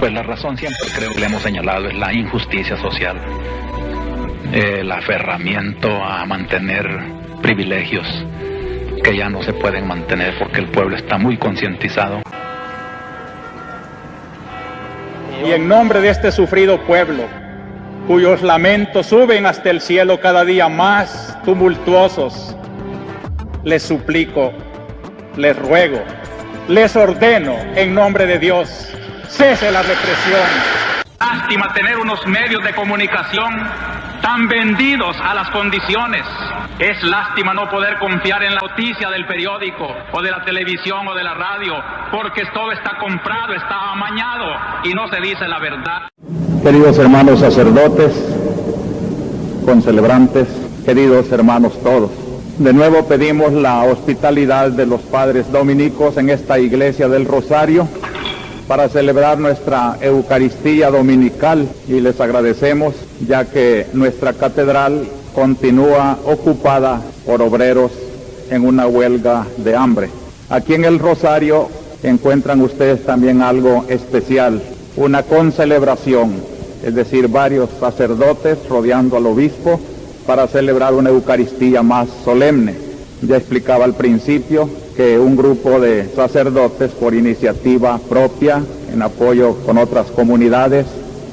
Pues la razón siempre creo que le hemos señalado es la injusticia social, el aferramiento a mantener privilegios que ya no se pueden mantener porque el pueblo está muy concientizado. Y en nombre de este sufrido pueblo, cuyos lamentos suben hasta el cielo cada día más tumultuosos, les suplico, les ruego, les ordeno en nombre de Dios, cese la represión. Lástima tener unos medios de comunicación tan vendidos a las condiciones. Es lástima no poder confiar en la noticia del periódico o de la televisión o de la radio, porque todo está comprado, está amañado y no se dice la verdad. Queridos hermanos sacerdotes, concelebrantes, queridos hermanos todos, de nuevo pedimos la hospitalidad de los padres dominicos en esta iglesia del Rosario para celebrar nuestra Eucaristía dominical, y les agradecemos ya que nuestra catedral continúa ocupada por obreros en una huelga de hambre. Aquí en el Rosario encuentran ustedes también algo especial, una concelebración, es decir, varios sacerdotes rodeando al obispo para celebrar una Eucaristía más solemne. Ya explicaba al principio que un grupo de sacerdotes, por iniciativa propia, en apoyo con otras comunidades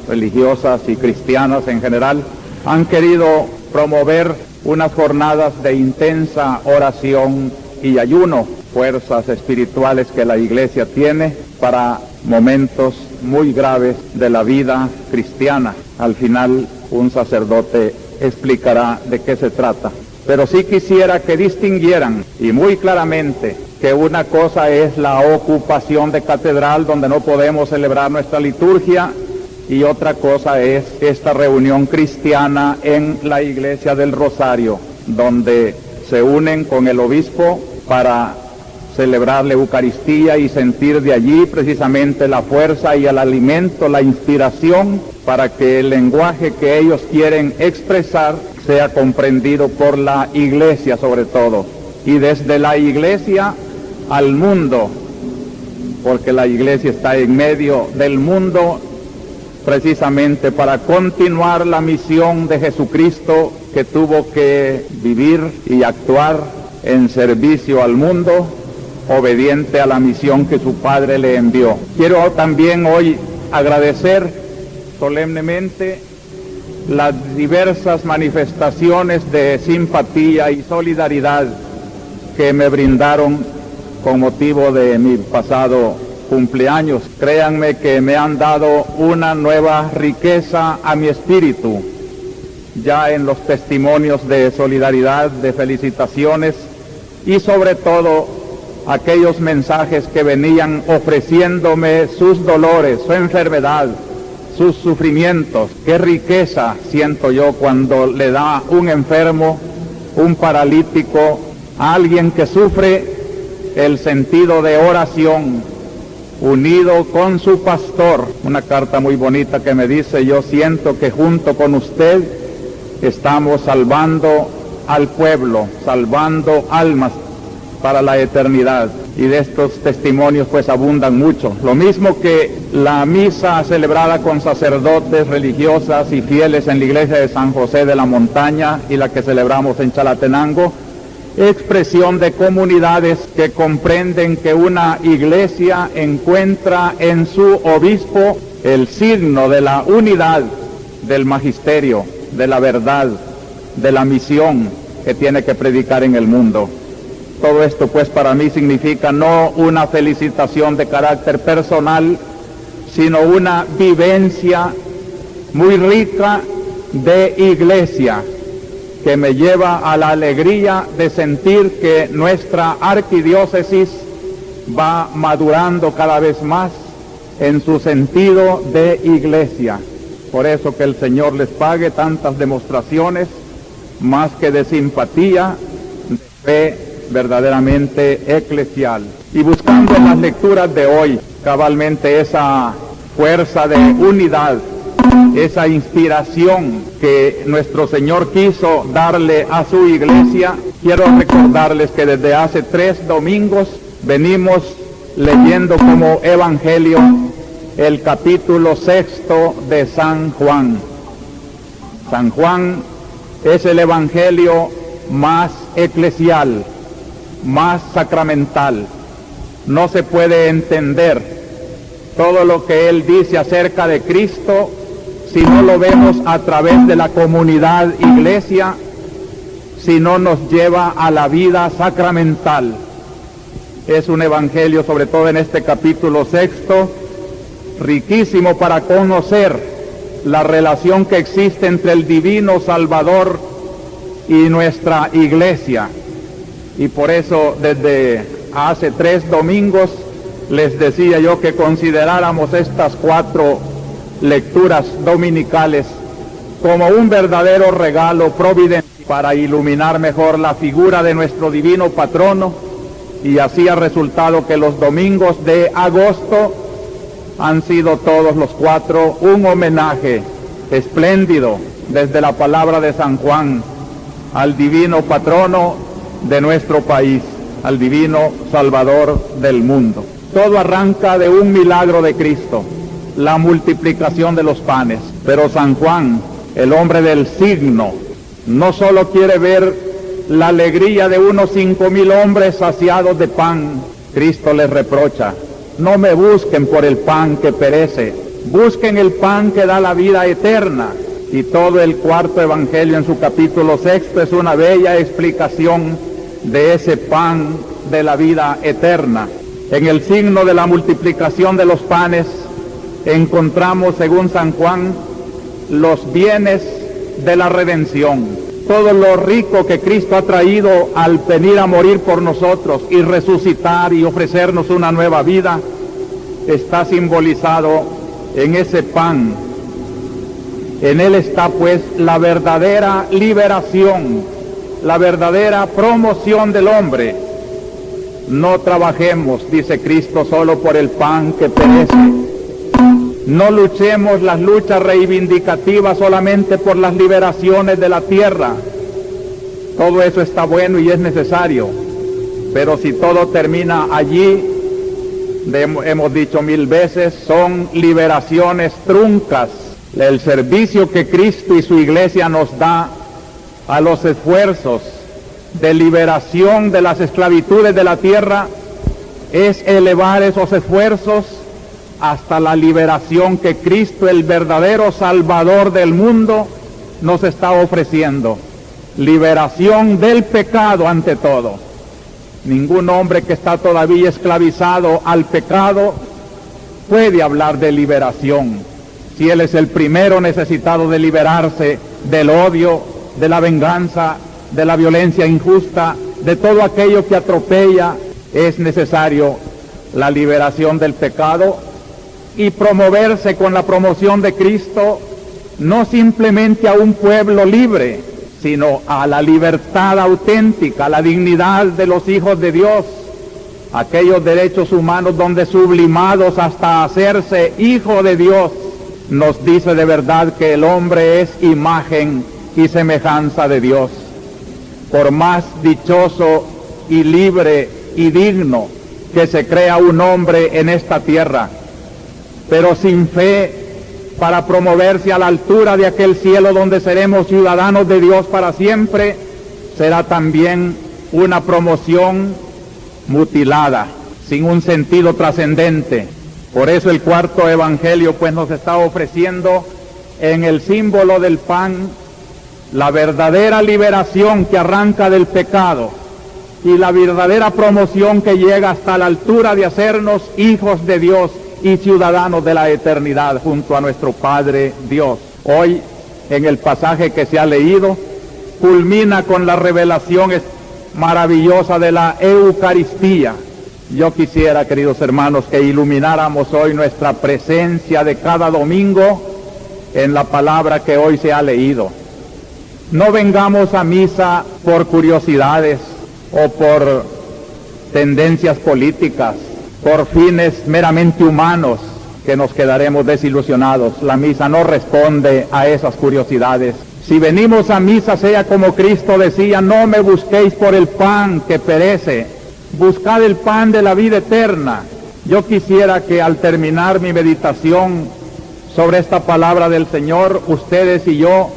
religiosas y cristianas en general, han querido promover unas jornadas de intensa oración y ayuno, fuerzas espirituales que la Iglesia tiene para momentos muy graves de la vida cristiana. Al final, un sacerdote explicará de qué se trata. Pero sí quisiera que distinguieran, y muy claramente, que una cosa es la ocupación de catedral, donde no podemos celebrar nuestra liturgia, y otra cosa es esta reunión cristiana en la iglesia del Rosario, donde se unen con el obispo para celebrar la Eucaristía y sentir de allí precisamente la fuerza y el alimento, la inspiración, para que el lenguaje que ellos quieren expresar sea comprendido por la iglesia sobre todo, y desde la iglesia al mundo, porque la iglesia está en medio del mundo precisamente para continuar la misión de Jesucristo, que tuvo que vivir y actuar en servicio al mundo, obediente a la misión que su Padre le envió. Quiero también hoy agradecer solemnemente las diversas manifestaciones de simpatía y solidaridad que me brindaron con motivo de mi pasado cumpleaños. Créanme que me han dado una nueva riqueza a mi espíritu, ya en los testimonios de solidaridad, de felicitaciones, y sobre todo aquellos mensajes que venían ofreciéndome sus dolores, su enfermedad, sus sufrimientos. Qué riqueza siento yo cuando le da un enfermo, un paralítico, a alguien que sufre, el sentido de oración, unido con su pastor. Una carta muy bonita que me dice: yo siento que junto con usted estamos salvando al pueblo, salvando almas para la eternidad. Y de estos testimonios pues abundan mucho. Lo mismo que la misa celebrada con sacerdotes, religiosas y fieles en la iglesia de San José de la Montaña y la que celebramos en Chalatenango, expresión de comunidades que comprenden que una iglesia encuentra en su obispo el signo de la unidad del magisterio, de la verdad, de la misión que tiene que predicar en el mundo. Todo esto pues para mí significa no una felicitación de carácter personal, sino una vivencia muy rica de iglesia, que me lleva a la alegría de sentir que nuestra arquidiócesis va madurando cada vez más en su sentido de iglesia. Por eso que el Señor les pague tantas demostraciones, más que de simpatía, de fe verdaderamente eclesial. Y buscando en las lecturas de hoy cabalmente esa fuerza de unidad, esa inspiración que nuestro Señor quiso darle a su iglesia, quiero recordarles que desde hace 3 domingos venimos leyendo como evangelio el capítulo 6 de San Juan. San Juan es el evangelio más eclesial, más sacramental. No se puede entender todo lo que él dice acerca de Cristo si no lo vemos a través de la comunidad iglesia, si no nos lleva a la vida sacramental. Es un evangelio, sobre todo en este capítulo 6, riquísimo para conocer la relación que existe entre el divino Salvador y nuestra iglesia. Y por eso desde hace 3 domingos les decía yo que consideráramos estas 4 lecturas dominicales como un verdadero regalo providencial para iluminar mejor la figura de nuestro divino patrono, y así ha resultado que los domingos de agosto han sido todos los 4 un homenaje espléndido desde la palabra de San Juan al divino patrono de nuestro país, al divino Salvador del mundo. Todo arranca de un milagro de Cristo, la multiplicación de los panes. Pero San Juan, el hombre del signo, no solo quiere ver la alegría de unos 5,000 hombres saciados de pan. Cristo les reprocha: no me busquen por el pan que perece, busquen el pan que da la vida eterna. Y todo el 4º evangelio en su capítulo 6 es una bella explicación de ese pan de la vida eterna. En el signo de la multiplicación de los panes encontramos, según San Juan, los bienes de la redención. Todo lo rico que Cristo ha traído al venir a morir por nosotros y resucitar y ofrecernos una nueva vida está simbolizado en ese pan. En él está pues la verdadera liberación, la verdadera promoción del hombre. No trabajemos, dice Cristo, solo por el pan que perece. No luchemos las luchas reivindicativas solamente por las liberaciones de la tierra. Todo eso está bueno y es necesario, pero si todo termina allí, hemos dicho 1000 veces, son liberaciones truncas. El servicio que Cristo y su iglesia nos da a los esfuerzos de liberación de las esclavitudes de la tierra es elevar esos esfuerzos hasta la liberación que Cristo, el verdadero Salvador del mundo, nos está ofreciendo. Liberación del pecado ante todo. Ningún hombre que está todavía esclavizado al pecado puede hablar de liberación, si él es el primero necesitado de liberarse del odio, de la venganza, de la violencia injusta, de todo aquello que atropella. Es necesario la liberación del pecado y promoverse con la promoción de Cristo, no simplemente a un pueblo libre, sino a la libertad auténtica, a la dignidad de los hijos de Dios, aquellos derechos humanos donde sublimados hasta hacerse hijo de Dios, nos dice de verdad que el hombre es imagen y semejanza de Dios. Por más dichoso y libre y digno que se crea un hombre en esta tierra, pero sin fe para promoverse a la altura de aquel cielo donde seremos ciudadanos de Dios para siempre, será también una promoción mutilada, sin un sentido trascendente. Por eso el 4º evangelio pues nos está ofreciendo en el símbolo del pan la verdadera liberación que arranca del pecado y la verdadera promoción que llega hasta la altura de hacernos hijos de Dios y ciudadanos de la eternidad junto a nuestro Padre Dios. Hoy, en el pasaje que se ha leído, culmina con la revelación maravillosa de la Eucaristía. Yo quisiera, queridos hermanos, que ilumináramos hoy nuestra presencia de cada domingo en la palabra que hoy se ha leído. No vengamos a misa por curiosidades o por tendencias políticas, por fines meramente humanos, que nos quedaremos desilusionados. La misa no responde a esas curiosidades. Si venimos a misa, sea como Cristo decía: no me busquéis por el pan que perece, buscad el pan de la vida eterna, Yo quisiera que al terminar mi meditación sobre esta palabra del Señor, ustedes y yo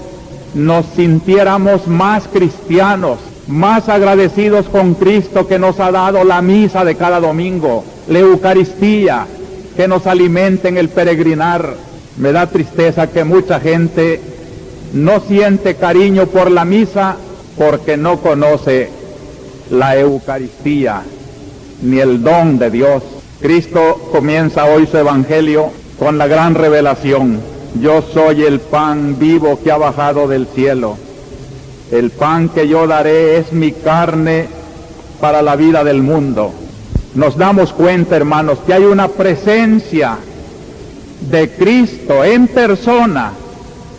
nos sintiéramos más cristianos, más agradecidos con Cristo que nos ha dado la misa de cada domingo, la Eucaristía, que nos alimenta en el peregrinar. Me da tristeza que mucha gente no siente cariño por la misa porque no conoce la Eucaristía ni el don de Dios. Cristo comienza hoy su evangelio con la gran revelación: yo soy el pan vivo que ha bajado del cielo. El pan que yo daré es mi carne para la vida del mundo. Nos damos cuenta, hermanos, que hay una presencia de Cristo en persona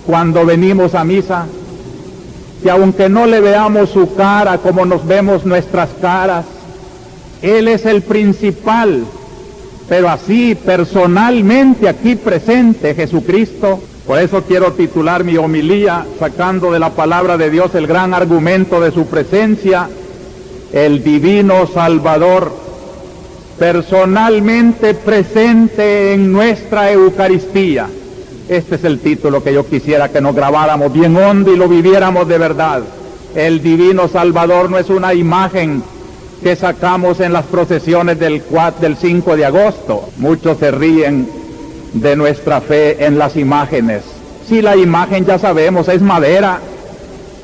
cuando venimos a misa, que aunque no le veamos su cara como nos vemos nuestras caras, Él es el principal, pero así personalmente aquí presente Jesucristo. Por eso quiero titular mi homilía, sacando de la palabra de Dios el gran argumento de su presencia: el divino Salvador, personalmente presente en nuestra Eucaristía. Este es el título que yo quisiera que nos grabáramos bien hondo y lo viviéramos de verdad. El divino Salvador no es una imagen que sacamos en las procesiones del 5 de agosto. Muchos se ríen de nuestra fe en las imágenes. Si la imagen, ya sabemos, es madera,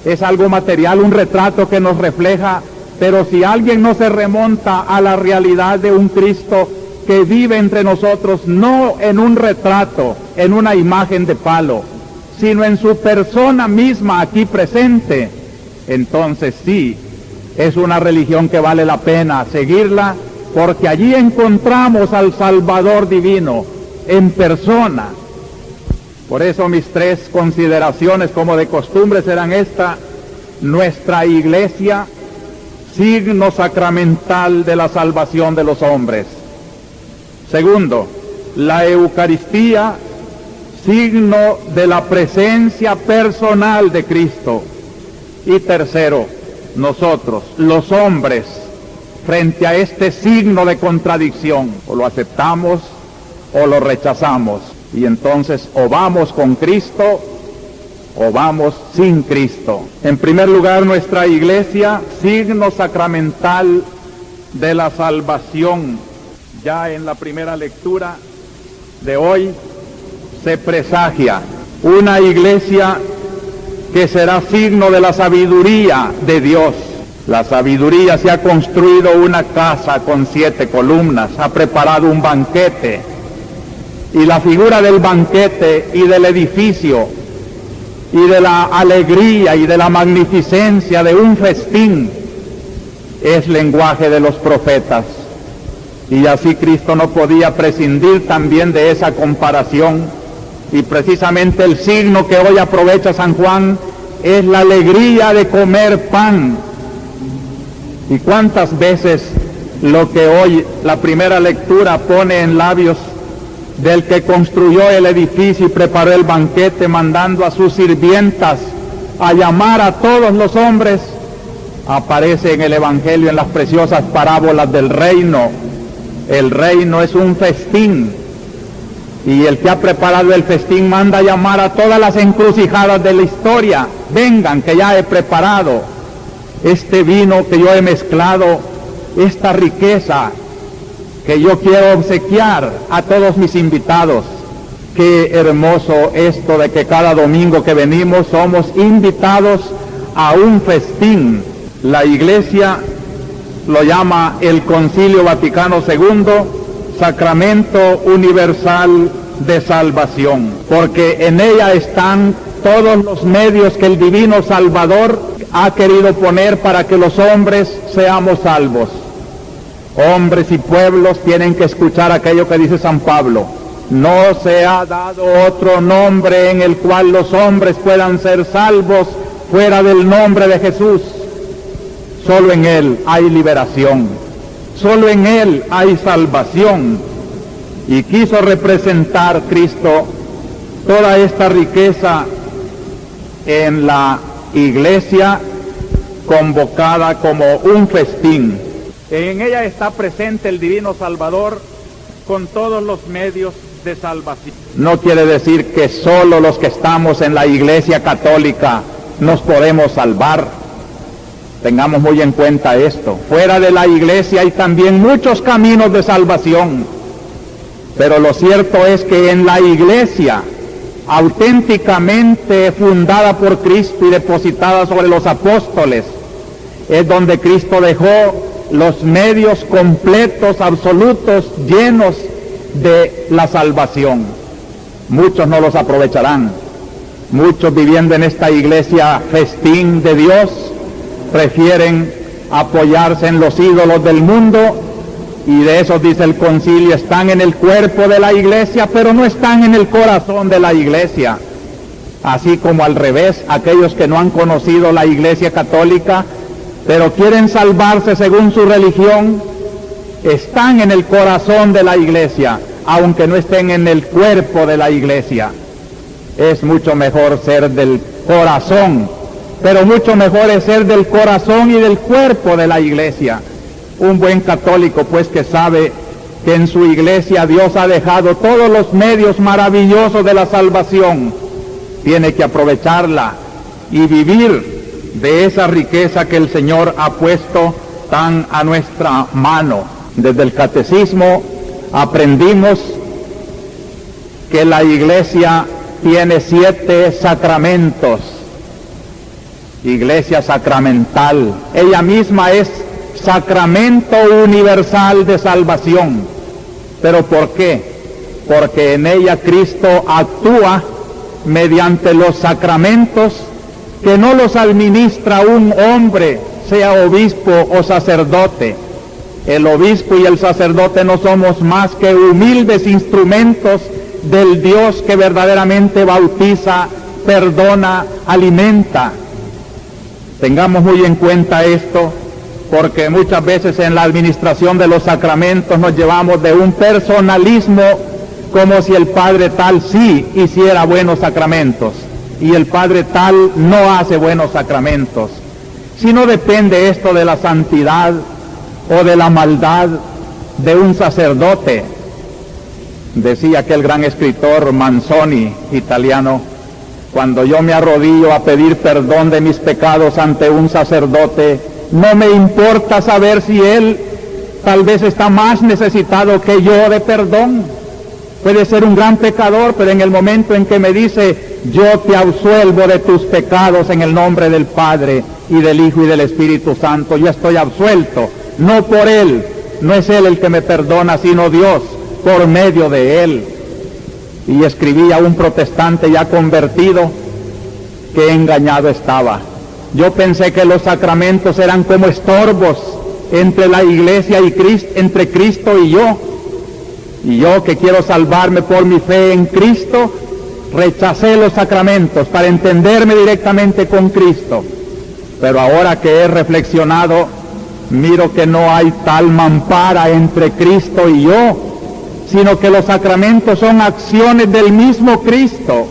es algo material, un retrato que nos refleja, pero si alguien no se remonta a la realidad de un Cristo que vive entre nosotros, no en un retrato, en una imagen de palo, sino en su persona misma aquí presente, entonces sí, es una religión que vale la pena seguirla, porque allí encontramos al Salvador divino en persona. Por eso mis tres consideraciones, como de costumbre, serán esta: nuestra iglesia, signo sacramental de la salvación de los hombres. Segundo, la Eucaristía, signo de la presencia personal de Cristo. Y tercero, nosotros, los hombres, frente a este signo de contradicción, o lo aceptamos o lo rechazamos, y entonces o vamos con Cristo o vamos sin Cristo. En primer lugar, nuestra iglesia, signo sacramental de la salvación. Ya en la primera lectura de hoy se presagia una iglesia que será signo de la sabiduría de Dios. La sabiduría se ha construido una casa con 7 columnas, ha preparado un banquete, y la figura del banquete y del edificio y de la alegría y de la magnificencia de un festín es lenguaje de los profetas. Y así Cristo no podía prescindir también de esa comparación, y precisamente el signo que hoy aprovecha San Juan es la alegría de comer pan. Y cuántas veces lo que hoy la primera lectura pone en labios del que construyó el edificio y preparó el banquete, mandando a sus sirvientas a llamar a todos los hombres, aparece en el Evangelio en las preciosas parábolas del reino. El reino es un festín, y el que ha preparado el festín manda a llamar a todas las encrucijadas de la historia: vengan, que ya he preparado este vino que yo he mezclado, esta riqueza que yo quiero obsequiar a todos mis invitados. Qué hermoso esto de que cada domingo que venimos somos invitados a un festín. La Iglesia lo llama el Concilio Vaticano II Sacramento Universal de Salvación, porque en ella están todos los medios que el Divino Salvador ha querido poner para que los hombres seamos salvos. Hombres y pueblos tienen que escuchar aquello que dice San Pablo: no se ha dado otro nombre en el cual los hombres puedan ser salvos fuera del nombre de Jesús. Solo en Él hay liberación, solo en Él hay salvación. Y quiso representar Cristo toda esta riqueza en la iglesia convocada como un festín. En ella está presente el Divino Salvador con todos los medios de salvación. No quiere decir que solo los que estamos en la Iglesia Católica nos podemos salvar. Tengamos muy en cuenta esto. Fuera de la Iglesia hay también muchos caminos de salvación. Pero lo cierto es que en la Iglesia, auténticamente fundada por Cristo y depositada sobre los apóstoles, es donde Cristo dejó los medios completos, absolutos, llenos de la salvación. Muchos no los aprovecharán. Muchos, viviendo en esta iglesia festín de Dios, prefieren apoyarse en los ídolos del mundo, y de esos, dice el concilio, están en el cuerpo de la iglesia, pero no están en el corazón de la iglesia. Así como al revés, aquellos que no han conocido la Iglesia Católica, pero quieren salvarse según su religión, están en el corazón de la iglesia, aunque no estén en el cuerpo de la iglesia. Es mucho mejor ser del corazón, pero mucho mejor es ser del corazón y del cuerpo de la iglesia. Un buen católico, pues, que sabe que en su iglesia Dios ha dejado todos los medios maravillosos de la salvación, tiene que aprovecharla y vivir de esa riqueza que el Señor ha puesto tan a nuestra mano. Desde el catecismo aprendimos que la iglesia tiene 7 sacramentos. Iglesia sacramental. Ella misma es sacramento universal de salvación. ¿Pero por qué? Porque en ella Cristo actúa mediante los sacramentos que no los administra un hombre, sea obispo o sacerdote. El obispo y el sacerdote no somos más que humildes instrumentos del Dios que verdaderamente bautiza, perdona, alimenta. Tengamos muy en cuenta esto, porque muchas veces en la administración de los sacramentos nos llevamos de un personalismo, como si el Padre tal sí hiciera buenos sacramentos y el Padre tal no hace buenos sacramentos. Si no depende esto de la santidad o de la maldad de un sacerdote. Decía aquel gran escritor Manzoni, italiano: cuando yo me arrodillo a pedir perdón de mis pecados ante un sacerdote, no me importa saber si él tal vez está más necesitado que yo de perdón. Puede ser un gran pecador, pero en el momento en que me dice: yo te absuelvo de tus pecados en el nombre del Padre y del Hijo y del Espíritu Santo, yo estoy absuelto, no por él, no es él el que me perdona, sino Dios por medio de él. Y escribía un protestante ya convertido: que engañado estaba. Yo pensé que los sacramentos eran como estorbos entre la iglesia y Cristo, entre Cristo y yo. Y yo, que quiero salvarme por mi fe en Cristo, rechacé los sacramentos para entenderme directamente con Cristo. Pero ahora que he reflexionado, miro que no hay tal mampara entre Cristo y yo, sino que los sacramentos son acciones del mismo Cristo,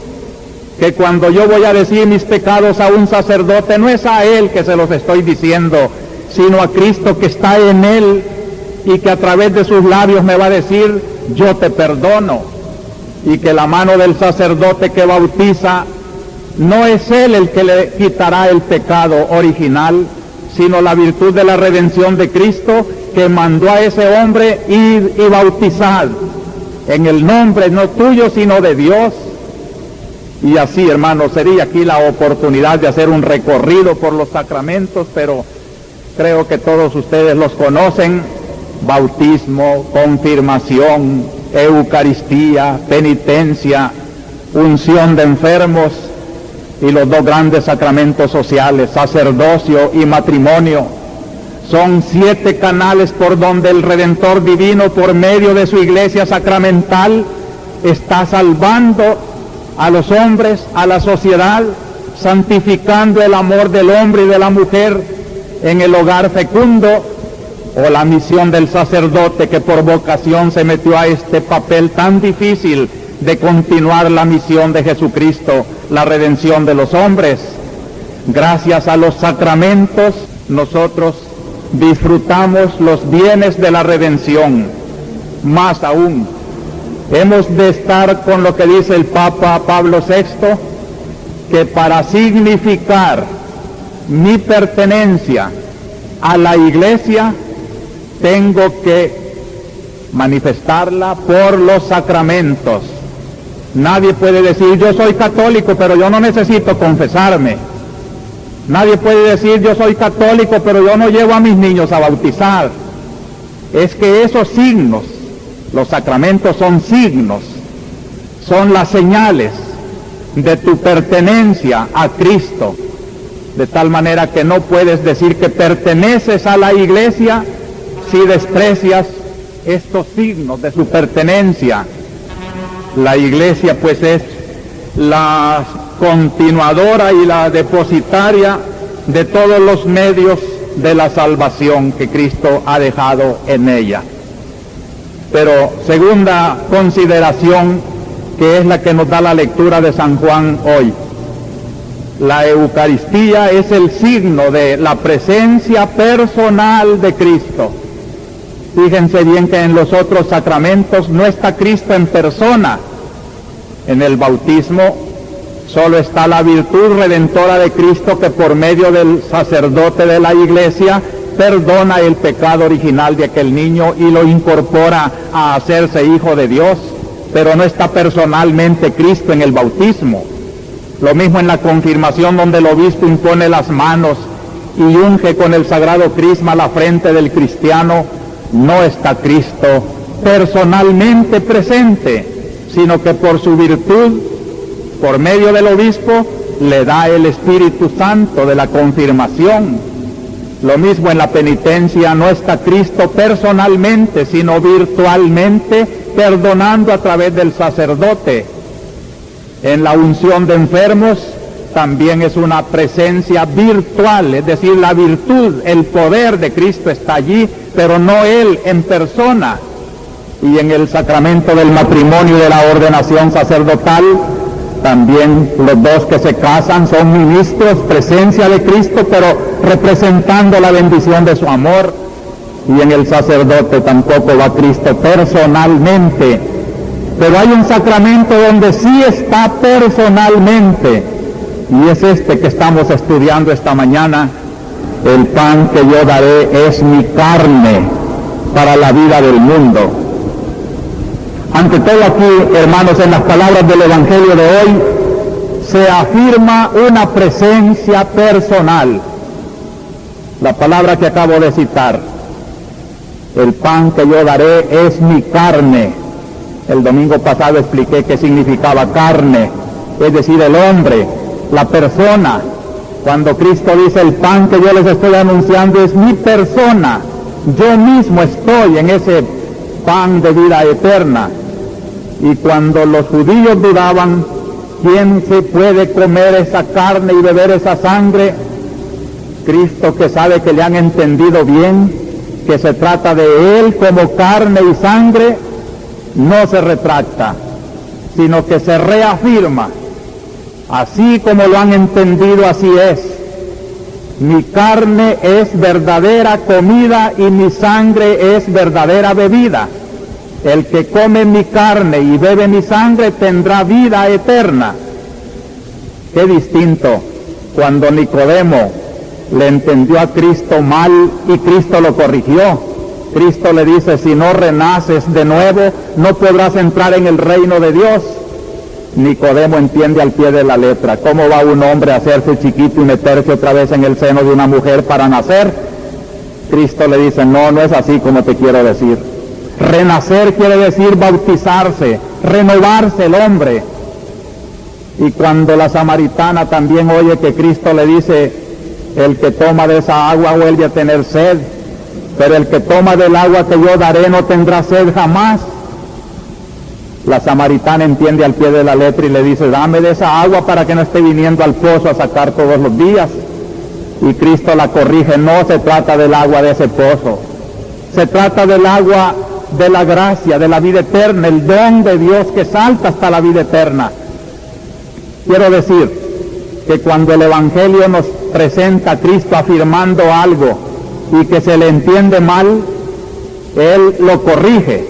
que cuando yo voy a decir mis pecados a un sacerdote, no es a él que se los estoy diciendo, sino a Cristo que está en él y que a través de sus labios me va a decir: yo te perdono. Y que la mano del sacerdote que bautiza, no es él el que le quitará el pecado original, sino la virtud de la redención de Cristo, que mandó a ese hombre ir y bautizar en el nombre no tuyo sino de Dios. Y así, hermanos, sería aquí la oportunidad de hacer un recorrido por los sacramentos, pero creo que todos ustedes los conocen: bautismo, confirmación, Eucaristía, penitencia, unción de enfermos y los 2 grandes sacramentos sociales, sacerdocio y matrimonio. Son 7 canales por donde el Redentor Divino, por medio de su iglesia sacramental, está salvando a los hombres, a la sociedad, santificando el amor del hombre y de la mujer en el hogar fecundo, o la misión del sacerdote que por vocación se metió a este papel tan difícil de continuar la misión de Jesucristo, la redención de los hombres. Gracias a los sacramentos nosotros disfrutamos los bienes de la redención. Más aún, hemos de estar con lo que dice el Papa Pablo VI, que para significar mi pertenencia a la Iglesia, tengo que manifestarla por los sacramentos. Nadie puede decir, yo soy católico, pero yo no necesito confesarme. Nadie puede decir, yo soy católico, pero yo no llevo a mis niños a bautizar. Es que esos signos, los sacramentos son signos, son las señales de tu pertenencia a Cristo, de tal manera que no puedes decir que perteneces a la Iglesia si desprecias estos signos de su pertenencia. La Iglesia pues es la continuadora y la depositaria de todos los medios de la salvación que Cristo ha dejado en ella. Pero segunda consideración, que es la que nos da la lectura de San Juan hoy. La Eucaristía es el signo de la presencia personal de Cristo. Fíjense bien que en los otros sacramentos no está Cristo en persona. En el bautismo solo está la virtud redentora de Cristo, que por medio del sacerdote de la Iglesia perdona el pecado original de aquel niño y lo incorpora a hacerse hijo de Dios, pero no está personalmente Cristo en el bautismo. Lo mismo en la confirmación, donde el obispo impone las manos y unge con el sagrado crisma la frente del cristiano, no está Cristo personalmente presente, sino que por su virtud, por medio del obispo, le da el Espíritu Santo de la confirmación. Lo mismo en la penitencia, no está Cristo personalmente, sino virtualmente, perdonando a través del sacerdote. En la unción de enfermos también es una presencia virtual, es decir, la virtud, el poder de Cristo está allí, pero no Él en persona. Y en el sacramento del matrimonio y de la ordenación sacerdotal, también los dos que se casan son ministros, presencia de Cristo, pero representando la bendición de su amor. Y en el sacerdote tampoco va Cristo personalmente, pero hay un sacramento donde sí está personalmente, y es este que estamos estudiando esta mañana. El pan que yo daré es mi carne para la vida del mundo. Ante todo aquí, hermanos, en las palabras del Evangelio de hoy, se afirma una presencia personal. La palabra que acabo de citar, el pan que yo daré es mi carne. El domingo pasado expliqué qué significaba carne, es decir, el hombre, la persona. Cuando Cristo dice el pan que yo les estoy anunciando es mi persona, yo mismo estoy en ese pan de vida eterna. Y cuando los judíos dudaban, ¿quién se puede comer esa carne y beber esa sangre? Cristo, que sabe que le han entendido bien, que se trata de Él como carne y sangre, no se retracta, sino que se reafirma. Así como lo han entendido, así es. Mi carne es verdadera comida y mi sangre es verdadera bebida. El que come mi carne y bebe mi sangre tendrá vida eterna. Qué distinto cuando Nicodemo le entendió a Cristo mal y Cristo lo corrigió. Cristo le dice, si no renaces de nuevo, no podrás entrar en el reino de Dios. Nicodemo entiende al pie de la letra. ¿Cómo va un hombre a hacerse chiquito y meterse otra vez en el seno de una mujer para nacer? Cristo le dice, no, no es así como te quiero decir. Renacer quiere decir bautizarse, renovarse el hombre. Y cuando la samaritana también oye que Cristo le dice, el que toma de esa agua vuelve a tener sed, pero el que toma del agua que yo daré no tendrá sed jamás. La samaritana entiende al pie de la letra y le dice, dame de esa agua para que no esté viniendo al pozo a sacar todos los días. Y Cristo la corrige, no se trata del agua de ese pozo, se trata del agua de la gracia, de la vida eterna, el don de Dios que salta hasta la vida eterna. Quiero decir que cuando el Evangelio nos presenta a Cristo afirmando algo y que se le entiende mal, Él lo corrige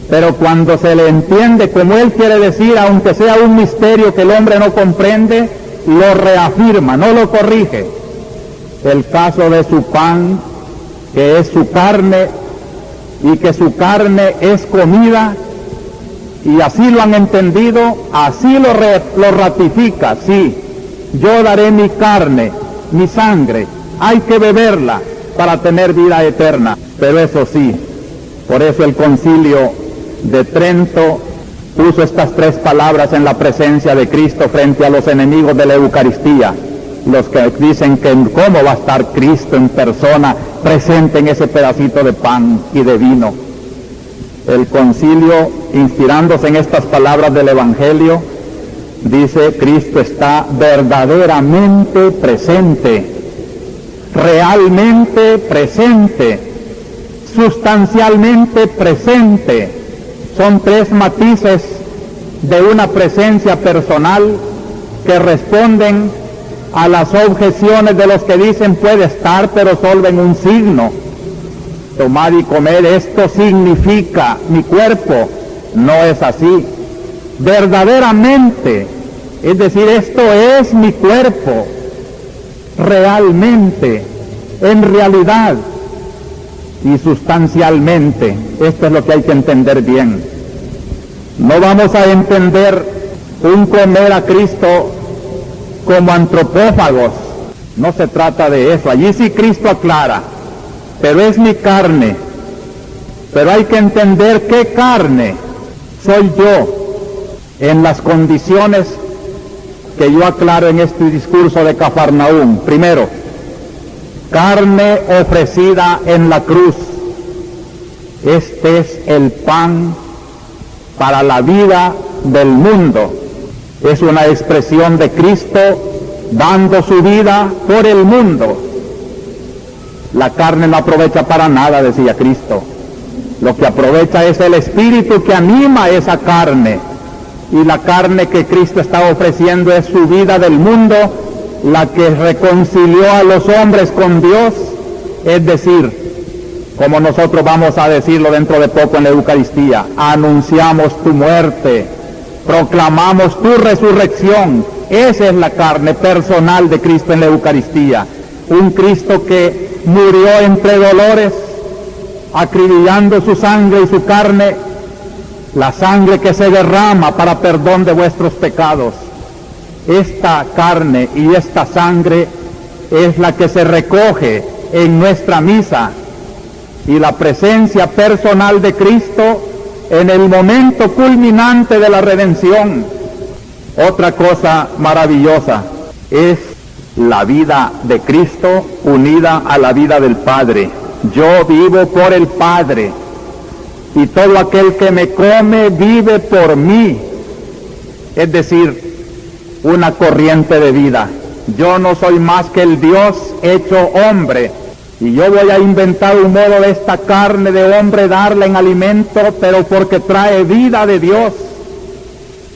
Pero cuando se le entiende como Él quiere decir, aunque sea un misterio que el hombre no comprende, lo reafirma, no lo corrige. El caso de su pan, que es su carne, y que su carne es comida, y así lo han entendido, así lo ratifica. Sí, yo daré mi carne, mi sangre, hay que beberla para tener vida eterna. Pero eso sí, por eso el Concilio de Trento puso estas tres palabras en la presencia de Cristo frente a los enemigos de la Eucaristía, los que dicen que cómo va a estar Cristo en persona presente en ese pedacito de pan y de vino. El Concilio, inspirándose en estas palabras del Evangelio, dice: Cristo está verdaderamente presente, realmente presente, sustancialmente presente. Son tres matices de una presencia personal que responden a las objeciones de los que dicen puede estar, pero solo en un signo. Tomad y comed, esto significa mi cuerpo. No es así. Verdaderamente, es decir, esto es mi cuerpo, realmente, en realidad y sustancialmente. Esto es lo que hay que entender bien. No vamos a entender un comer a Cristo como antropófagos, no se trata de eso. Allí sí Cristo aclara, pero es mi carne. Pero hay que entender qué carne soy yo en las condiciones que yo aclaro en este discurso de Cafarnaúm. Primero, carne ofrecida en la cruz. Este es el pan para la vida del mundo. Es una expresión de Cristo dando su vida por el mundo. La carne no aprovecha para nada, decía Cristo. Lo que aprovecha es el espíritu que anima esa carne. Y la carne que Cristo está ofreciendo es su vida del mundo, la que reconcilió a los hombres con Dios. Es decir, como nosotros vamos a decirlo dentro de poco en la Eucaristía, anunciamos tu muerte, proclamamos tu resurrección. Esa es la carne personal de Cristo en la Eucaristía. Un Cristo que murió entre dolores, acribillando su sangre y su carne, la sangre que se derrama para perdón de vuestros pecados. Esta carne y esta sangre es la que se recoge en nuestra misa, y la presencia personal de Cristo en el momento culminante de la redención. Otra cosa maravillosa es la vida de Cristo unida a la vida del Padre. Yo vivo por el Padre, y todo aquel que me come vive por mí. Es decir, una corriente de vida. Yo no soy más que el Dios hecho hombre, y yo voy a inventar un modo de esta carne de hombre darle en alimento, pero porque trae vida de Dios.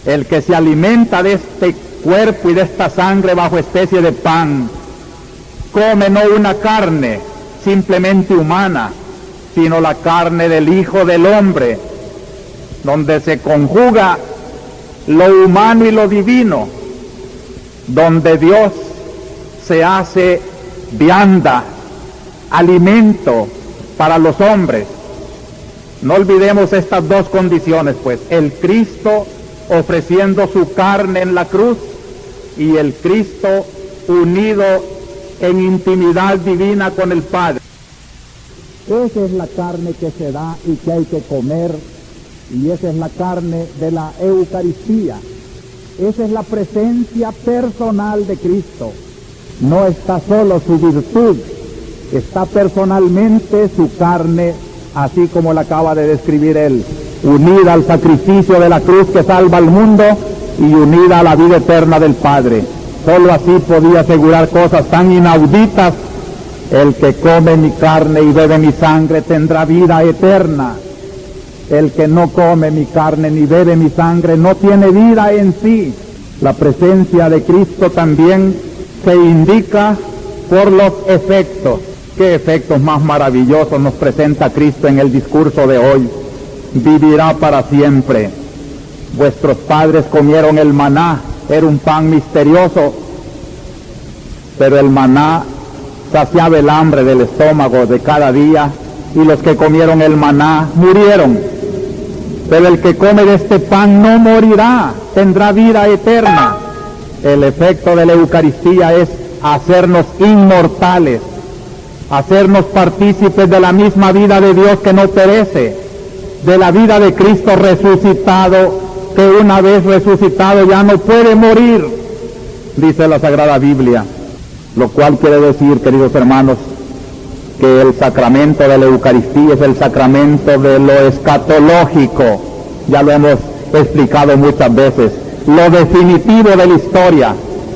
El que se alimenta de este cuerpo y de esta sangre bajo especie de pan, come no una carne simplemente humana, sino la carne del Hijo del Hombre, donde se conjuga lo humano y lo divino, donde Dios se hace vianda, alimento para los hombres. No olvidemos estas dos condiciones, pues, el Cristo ofreciendo su carne en la cruz y el Cristo unido en intimidad divina con el Padre. Esa es la carne que se da y que hay que comer, y esa es la carne de la Eucaristía. Esa es la presencia personal de Cristo. No está solo su virtud, está personalmente su carne, así como la acaba de describir él, unida al sacrificio de la cruz que salva al mundo y unida a la vida eterna del Padre. Solo así podía asegurar cosas tan inauditas: el que come mi carne y bebe mi sangre tendrá vida eterna. El que no come mi carne ni bebe mi sangre no tiene vida en sí. La presencia de Cristo también se indica por los efectos. ¿Qué efectos más maravillosos nos presenta Cristo en el discurso de hoy? vivirá para siempre. Vuestros padres comieron el maná, era un pan misterioso, pero el maná saciaba el hambre del estómago de cada día, y los que comieron el maná murieron. Pero el que come de este pan no morirá, tendrá vida eterna. El efecto de la Eucaristía es hacernos inmortales, hacernos partícipes de la misma vida de Dios que no perece, de la vida de Cristo resucitado, que una vez resucitado ya no puede morir, dice la Sagrada Biblia. Lo cual quiere decir, queridos hermanos, que el sacramento de la Eucaristía es el sacramento de lo escatológico. Ya lo hemos explicado muchas veces. Lo definitivo de la historia,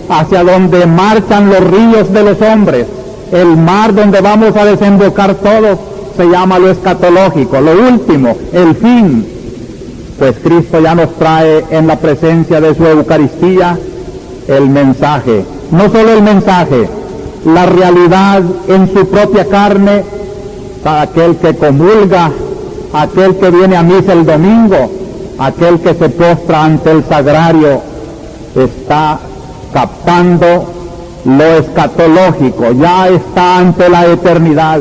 hacia donde marchan los ríos de los hombres, el mar donde vamos a desembocar todos, se llama lo escatológico, lo último, el fin. Pues Cristo ya nos trae en la presencia de su Eucaristía el mensaje, no solo el mensaje, la realidad en su propia carne, para aquel que comulga, aquel que viene a misa el domingo, aquel que se postra ante el sagrario, está captando lo escatológico, ya está ante la eternidad,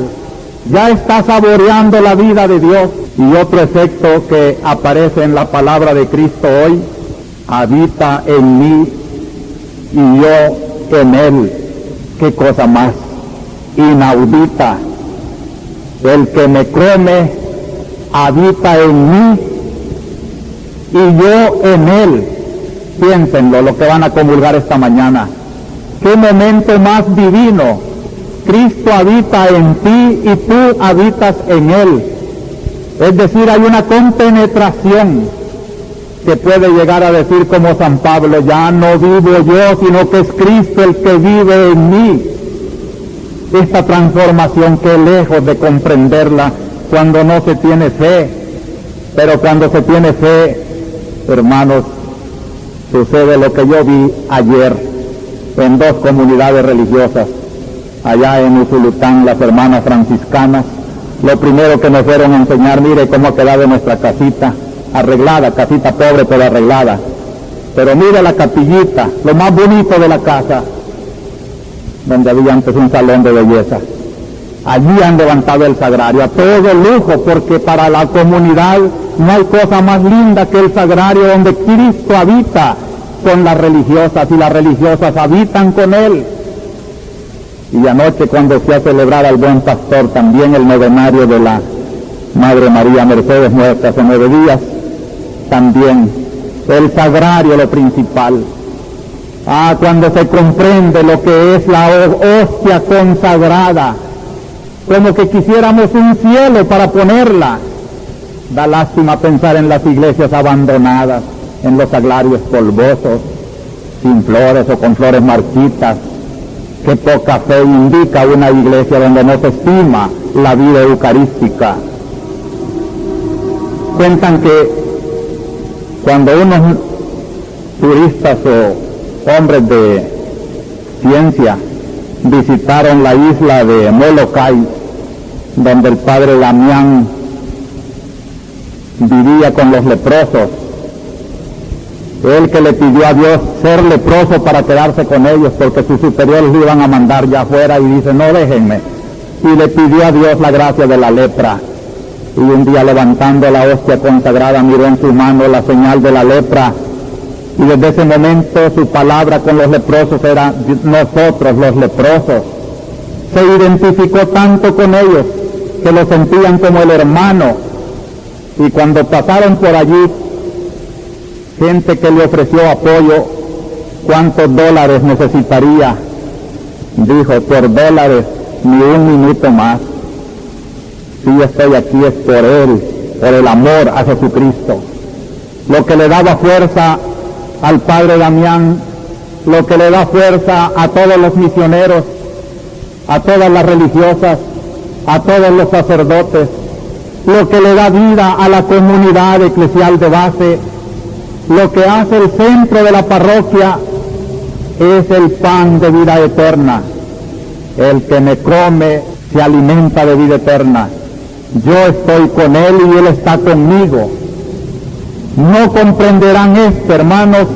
ya está saboreando la vida de Dios. Y otro efecto que aparece en la palabra de Cristo hoy: habita en mí y yo en él. Qué cosa más inaudita. El que me come habita en mí y yo en él. Piénsenlo, lo que van a comulgar esta mañana. Qué momento más divino. Cristo habita en ti y tú habitas en él. Es decir, hay una compenetración que puede llegar a decir como San Pablo: ya no vivo yo, sino que es Cristo el que vive en mí. Esta transformación, que lejos de comprenderla cuando no se tiene fe, pero cuando se tiene fe, hermanos, sucede lo que yo vi ayer en dos comunidades religiosas, allá en Usulután, las hermanas franciscanas. Lo primero que nos fueron a enseñar: mire cómo ha quedado nuestra casita, arreglada, casita pobre pero arreglada. Pero mire la capillita, lo más bonito de la casa, donde había antes un salón de belleza. Allí han levantado el sagrario, a todo lujo, porque para la comunidad no hay cosa más linda que el sagrario donde Cristo habita con las religiosas, y las religiosas habitan con él. Y anoche, cuando fui a celebrar al Buen Pastor, también el novenario de la Madre María Mercedes, muerta hace 9 días, también el sagrario, lo principal. Cuando se comprende lo que es la hostia consagrada, como que quisiéramos un cielo para ponerla. Da lástima pensar en las iglesias abandonadas, en los sagrarios polvosos, sin flores o con flores marchitas. Qué poca fe indica una iglesia donde no se estima la vida eucarística. Cuentan que cuando unos turistas o hombres de ciencia visitaron la isla de Molokai, donde el padre Damián vivía con los leprosos, él que le pidió a Dios ser leproso para quedarse con ellos, porque sus superiores le iban a mandar ya afuera, y dice: no, déjenme. Y le pidió a Dios la gracia de la lepra. Y un día, levantando la hostia consagrada, miró en su mano la señal de la lepra, y desde ese momento su palabra con los leprosos era: nosotros los leprosos. Se identificó tanto con ellos que lo sentían como el hermano. Y cuando pasaron por allí, gente que le ofreció apoyo, ¿cuántos dólares necesitaría? Dijo: por dólares ni un minuto más. Si yo estoy aquí es por él, por el amor a Jesucristo. Lo que le daba fuerza al padre Damián, lo que le da fuerza a todos los misioneros, a todas las religiosas, a todos los sacerdotes, lo que le da vida a la comunidad eclesial de base, lo que hace el centro de la parroquia, es el pan de vida eterna. El que me come se alimenta de vida eterna. yo estoy con él y él está conmigo. No comprenderán esto, hermanos,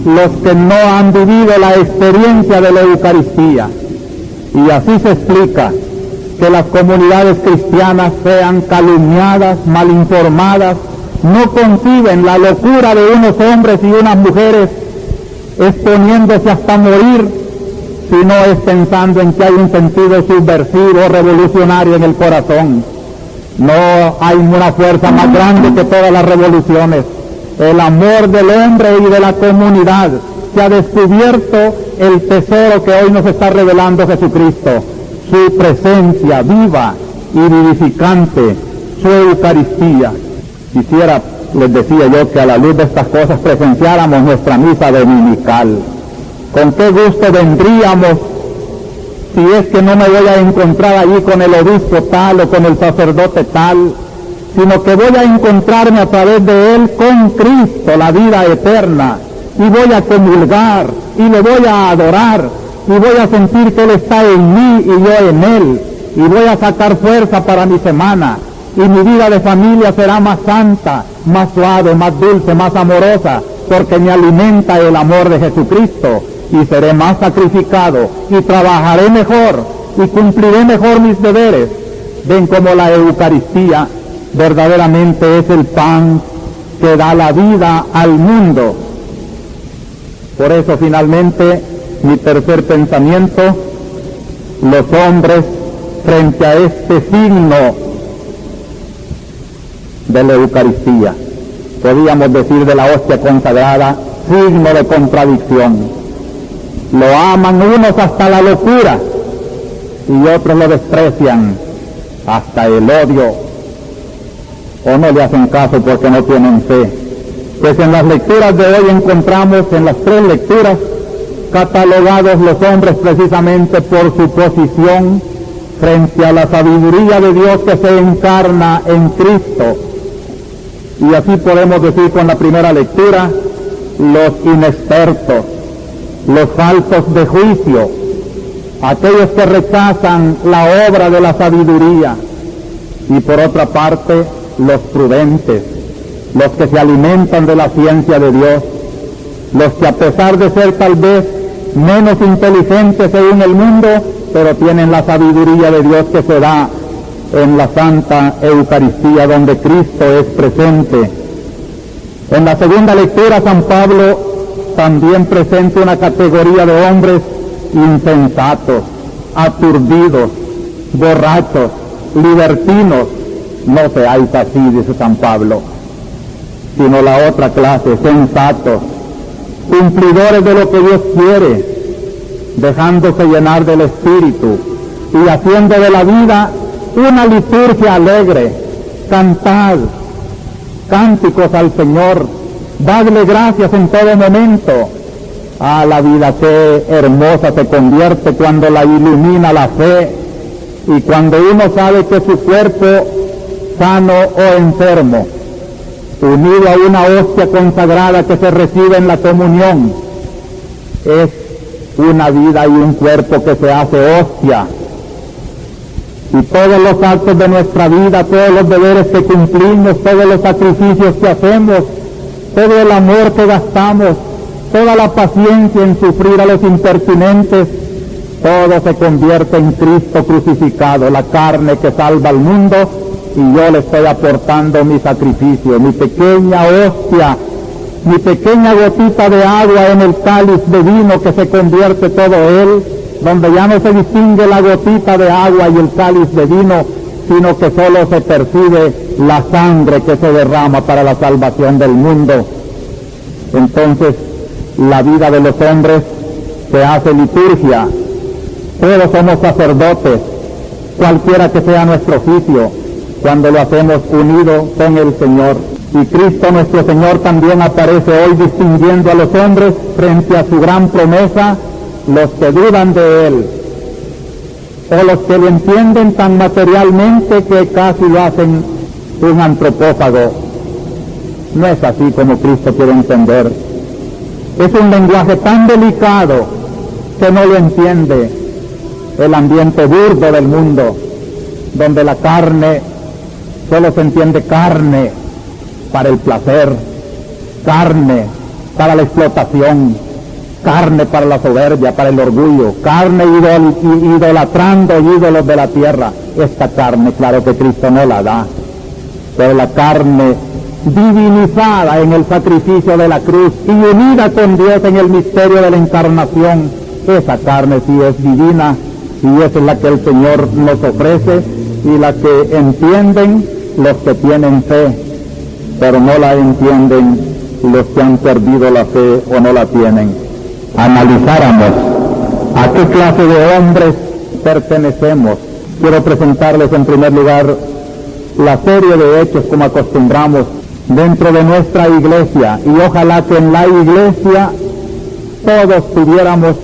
los que no han vivido la experiencia de la Eucaristía. Y así se explica que las comunidades cristianas sean calumniadas, malinformadas, no conciben la locura de unos hombres y unas mujeres exponiéndose hasta morir, sino es pensando en que hay un sentido subversivo, revolucionario en el corazón. No hay una fuerza más grande que todas las revoluciones. El amor del hombre y de la comunidad. Se ha descubierto el tesoro que hoy nos está revelando Jesucristo, su presencia viva y vivificante, su Eucaristía. Quisiera, les decía yo, que a la luz de estas cosas presenciáramos nuestra misa dominical. Con qué gusto vendríamos si es que no me voy a encontrar allí con el obispo tal o con el sacerdote tal, sino que voy a encontrarme a través de él con Cristo, la vida eterna, y voy a comulgar, y le voy a adorar, y voy a sentir que él está en mí y yo en él, y voy a sacar fuerza para mi semana, y mi vida de familia será más santa, más suave, más dulce, más amorosa, porque me alimenta el amor de Jesucristo, y seré más sacrificado, y trabajaré mejor, y cumpliré mejor mis deberes. Ven como la Eucaristía verdaderamente es el pan que da la vida al mundo. Por eso, finalmente, mi tercer pensamiento, los hombres frente a este signo de la Eucaristía, podríamos decir de la hostia consagrada, signo de contradicción. Lo aman unos hasta la locura y otros lo desprecian hasta el odio, o no le hacen caso porque no tienen fe. Pues en las lecturas de hoy encontramos, en las tres lecturas, catalogados los hombres precisamente por su posición frente a la sabiduría de Dios que se encarna en Cristo. Y así podemos decir con la primera lectura, los inexpertos, los faltos de juicio, aquellos que rechazan la obra de la sabiduría, y por otra parte, los prudentes, los que se alimentan de la ciencia de Dios, los que a pesar de ser tal vez menos inteligentes según el mundo, pero tienen la sabiduría de Dios que se da en la Santa Eucaristía, donde Cristo es presente. En la segunda lectura, San Pablo también presenta una categoría de hombres insensatos, aturdidos, borrachos, libertinos. No seáis así, dice San Pablo, sino la otra clase, sensatos, cumplidores de lo que Dios quiere, dejándose llenar del Espíritu y haciendo de la vida una liturgia alegre. Cantad cánticos al Señor, dadle gracias en todo momento. La vida qué hermosa se convierte cuando la ilumina la fe y cuando uno sabe que su cuerpo, sano o enfermo, unido a una hostia consagrada que se recibe en la comunión, es una vida y un cuerpo que se hace hostia. Y todos los actos de nuestra vida, todos los deberes que cumplimos, todos los sacrificios que hacemos, todo el amor que gastamos, toda la paciencia en sufrir a los impertinentes, todo se convierte en Cristo crucificado, la carne que salva al mundo, y yo le estoy aportando mi sacrificio, mi pequeña hostia, mi pequeña gotita de agua en el cáliz de vino que se convierte todo él, donde ya no se distingue la gotita de agua y el cáliz de vino, sino que solo se percibe la sangre que se derrama para la salvación del mundo. Entonces, la vida de los hombres se hace liturgia. Todos somos sacerdotes, cualquiera que sea nuestro oficio, cuando lo hacemos unido con el Señor. Y Cristo nuestro Señor también aparece hoy distinguiendo a los hombres frente a su gran promesa, los que dudan de Él, o los que lo entienden tan materialmente que casi lo hacen un antropófago. No es así como Cristo quiere entender. Es un lenguaje tan delicado que no lo entiende el ambiente burdo del mundo, donde la carne solo se entiende carne para el placer, carne para la explotación, carne para la soberbia, para el orgullo, carne idolatrando ídolos de la tierra. Esta carne, claro que Cristo no la da, pero la carne divinizada en el sacrificio de la cruz y unida con Dios en el misterio de la encarnación, esa carne sí es divina y esa es la que el Señor nos ofrece y la que entienden los que tienen fe, pero no la entienden los que han perdido la fe o no la tienen. Analizáramos a qué clase de hombres pertenecemos. Quiero presentarles en primer lugar la serie de hechos como acostumbramos dentro de nuestra iglesia, y ojalá que en la iglesia todos tuviéramos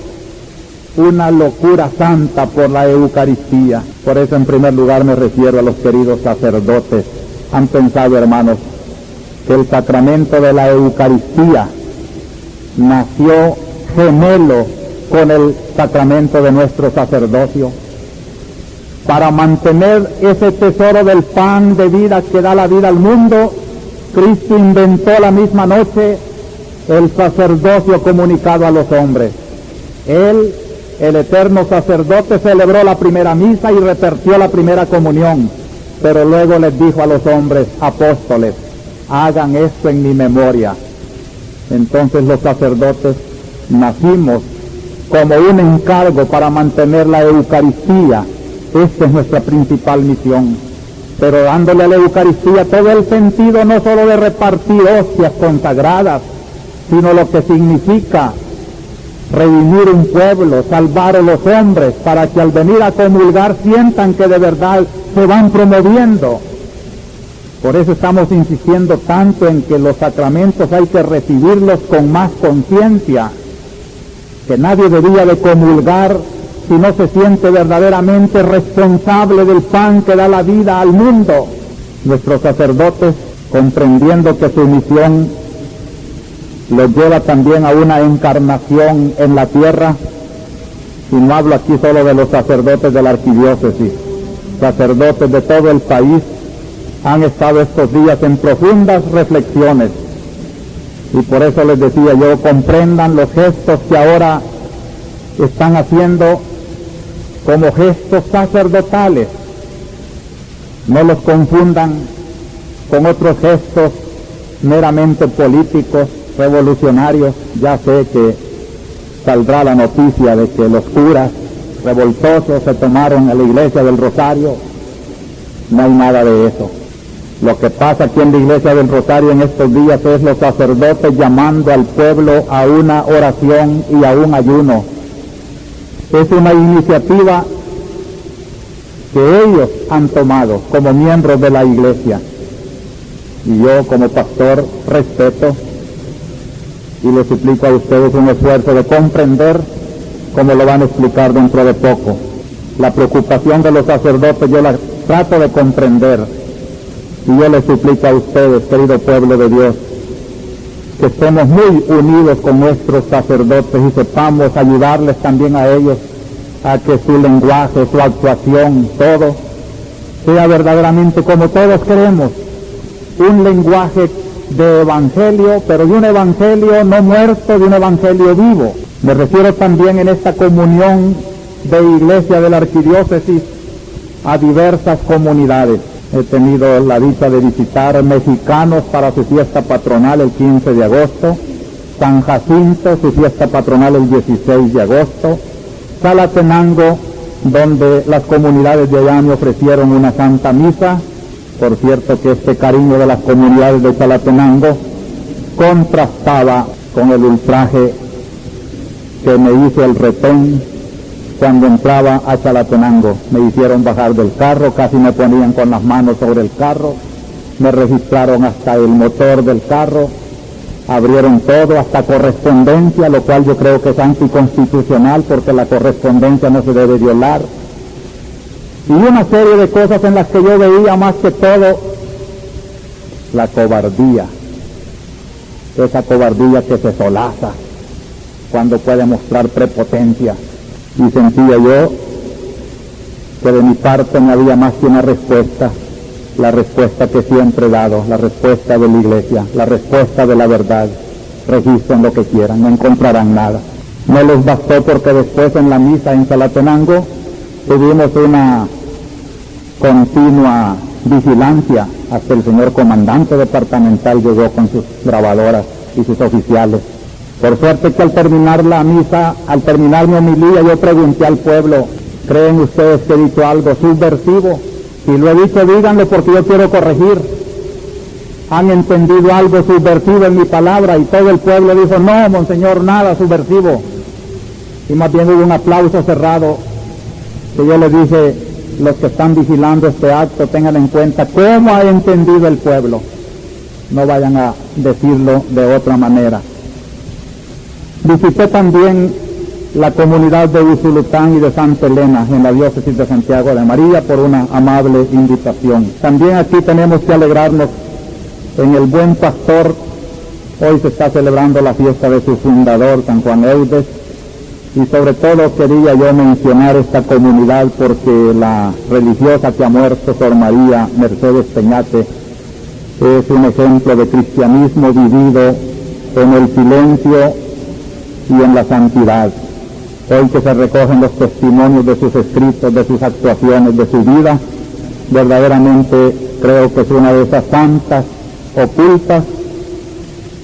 una locura santa por la Eucaristía. Por eso en primer lugar me refiero a los queridos sacerdotes. Han pensado, hermanos, que el sacramento de la Eucaristía nació gemelo con el sacramento de nuestro sacerdocio. Para mantener ese tesoro del pan de vida que da la vida al mundo, Cristo inventó la misma noche el sacerdocio comunicado a los hombres. Él, el eterno sacerdote, celebró la primera misa y repartió la primera comunión, pero luego les dijo a los hombres, apóstoles, hagan esto en mi memoria. Entonces los sacerdotes nacimos como un encargo para mantener la Eucaristía. Esta es nuestra principal misión, pero dándole a la Eucaristía todo el sentido no solo de repartir hostias consagradas, sino lo que significa redimir un pueblo, salvar a los hombres, para que al venir a comulgar sientan que de verdad se van promoviendo. Por eso estamos insistiendo tanto en que los sacramentos hay que recibirlos con más conciencia, que nadie debía de comulgar si no se siente verdaderamente responsable del pan que da la vida al mundo. Nuestros sacerdotes, comprendiendo que su misión los lleva también a una encarnación en la tierra, y no hablo aquí solo de los sacerdotes de la arquidiócesis, sacerdotes de todo el país, han estado estos días en profundas reflexiones, y por eso les decía yo, comprendan los gestos que ahora están haciendo como gestos sacerdotales, no los confundan con otros gestos meramente políticos, revolucionarios. Ya sé que saldrá la noticia de que los curas revoltosos se tomaron a la iglesia del Rosario. No hay nada de eso. Lo que pasa aquí en la iglesia del Rosario en estos días es los sacerdotes llamando al pueblo a una oración y a un ayuno. Es una iniciativa que ellos han tomado como miembros de la iglesia. Y yo como pastor respeto y les suplico a ustedes un esfuerzo de comprender, como lo van a explicar dentro de poco. La preocupación de los sacerdotes yo la trato de comprender, y yo les suplico a ustedes, querido pueblo de Dios, que estemos muy unidos con nuestros sacerdotes y sepamos ayudarles también a ellos a que su lenguaje, su actuación, todo sea verdaderamente como todos queremos, un lenguaje de evangelio, pero de un evangelio no muerto, de un evangelio vivo. Me refiero también en esta comunión de iglesia de la arquidiócesis a diversas comunidades. He tenido la dicha de visitar mexicanos para su fiesta patronal el 15 de agosto, San Jacinto, su fiesta patronal el 16 de agosto, Chalatenango, donde las comunidades de allá me ofrecieron una santa misa. Por cierto que este cariño de las comunidades de Chalatenango contrastaba con el ultraje que me hizo el retén cuando entraba a Chalatenango. Me hicieron bajar del carro, casi me ponían con las manos sobre el carro, me registraron hasta el motor del carro, abrieron todo, hasta correspondencia, lo cual yo creo que es anticonstitucional porque la correspondencia no se debe violar. Y una serie de cosas en las que yo veía más que todo la cobardía, esa cobardía que se solaza cuando puede mostrar prepotencia. Y sentía yo que de mi parte no había más que una respuesta, la respuesta que siempre he dado, la respuesta de la Iglesia, la respuesta de la verdad. Registren lo que quieran, no encontrarán nada. No les bastó porque después en la misa en Chalatenango tuvimos una continua vigilancia, hasta el señor comandante departamental llegó con sus grabadoras y sus oficiales. Por suerte que al terminar la misa, al terminar mi homilía, yo pregunté al pueblo, ¿creen ustedes que he dicho algo subversivo? Si lo he dicho, díganlo porque yo quiero corregir. ¿Han entendido algo subversivo en mi palabra? Y todo el pueblo dijo, no, monseñor, nada subversivo. Y más bien hubo un aplauso cerrado, que yo le dije, los que están vigilando este acto, tengan en cuenta cómo ha entendido el pueblo. No vayan a decirlo de otra manera. Visité también la comunidad de Usulután y de Santa Elena en la diócesis de Santiago de María por una amable invitación. También aquí tenemos que alegrarnos en el Buen Pastor. Hoy se está celebrando la fiesta de su fundador, San Juan Eudes, y sobre todo quería yo mencionar esta comunidad porque la religiosa que ha muerto, Sor María Mercedes Peñate, es un ejemplo de cristianismo vivido en el silencio y en la santidad. Hoy que se recogen los testimonios de sus escritos, de sus actuaciones, de su vida, verdaderamente creo que es una de esas santas ocultas